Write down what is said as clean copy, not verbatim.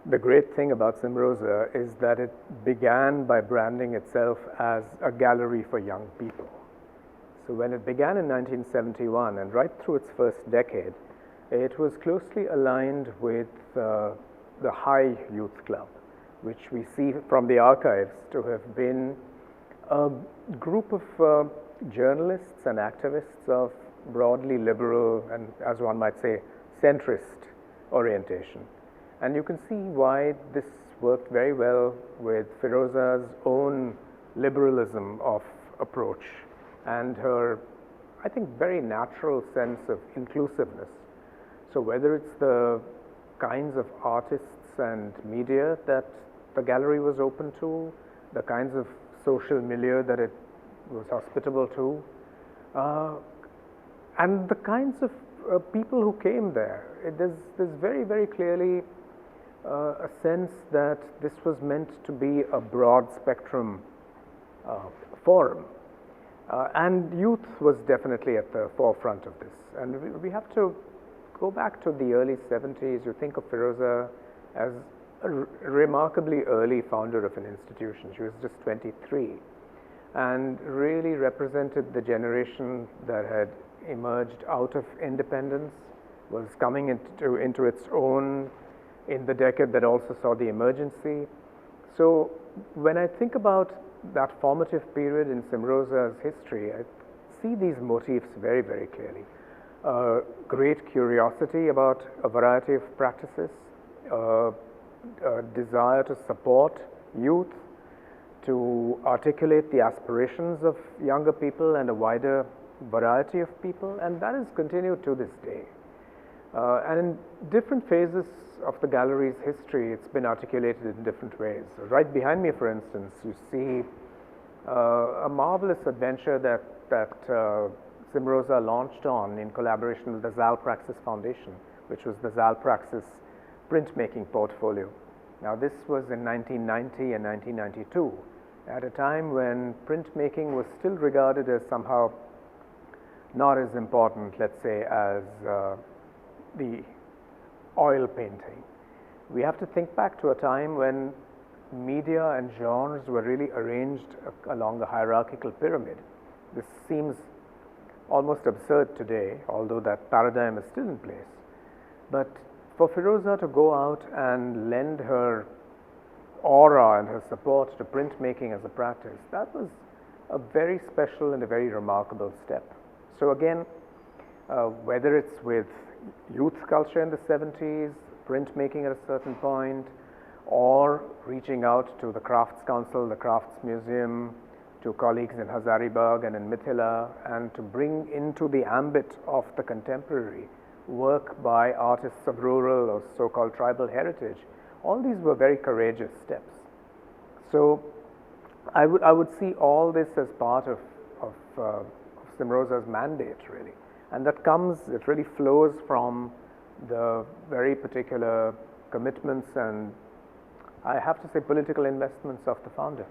The great thing about Cymroza is that it began by branding itself as a gallery for young people. So when it began in 1971 and right through its first decade, it was closely aligned with the High Youth Club, which we see from the archives to have been a group of journalists and activists of broadly liberal and, as one might say, centrist orientation. And you can see why this worked very well with Firoza's own liberalism of approach and her, I think, very natural sense of inclusiveness. So whether it's the kinds of artists and media that the gallery was open to, the kinds of social milieu that it was hospitable to, and the kinds of people who came there. There's very, very clearly a sense that this was meant to be a broad spectrum forum. And youth was definitely at the forefront of this. And we have to go back to the early 70s. You think of Firoza as a remarkably early founder of an institution. She was just 23 and really represented the generation that had emerged out of independence, was coming into its own in the decade that also saw the emergency. So when I think about that formative period in Cymroza's history, I see these motifs very, very clearly. Great curiosity about a variety of practices, a desire to support youth, to articulate the aspirations of younger people and a wider variety of people, and that has continued to this day. And in different phases of the gallery's history, it's been articulated in different ways. So right behind me, for instance, you see a marvelous adventure that Cymroza launched on in collaboration with the XAL PRAXIS Foundation, which was the XAL PRAXIS printmaking portfolio. Now, this was in 1990 and 1992, at a time when printmaking was still regarded as somehow not as important, let's say, as the oil painting. We have to think back to a time when media and genres were really arranged along the hierarchical pyramid. This seems almost absurd today, although that paradigm is still in place. But for Firoza to go out and lend her aura and her support to printmaking as a practice, that was a very special and a very remarkable step. So again, whether it's with youth culture in the 70s, printmaking at a certain point, or reaching out to the Crafts Council, the Crafts Museum, to colleagues in Hazaribagh and in Mithila, and to bring into the ambit of the contemporary work by artists of rural or so-called tribal heritage, all these were very courageous steps. So I would see all this as part of Cymroza's mandate, really. And that comes, it really flows from the very particular commitments and, I have to say, political investments of the founder.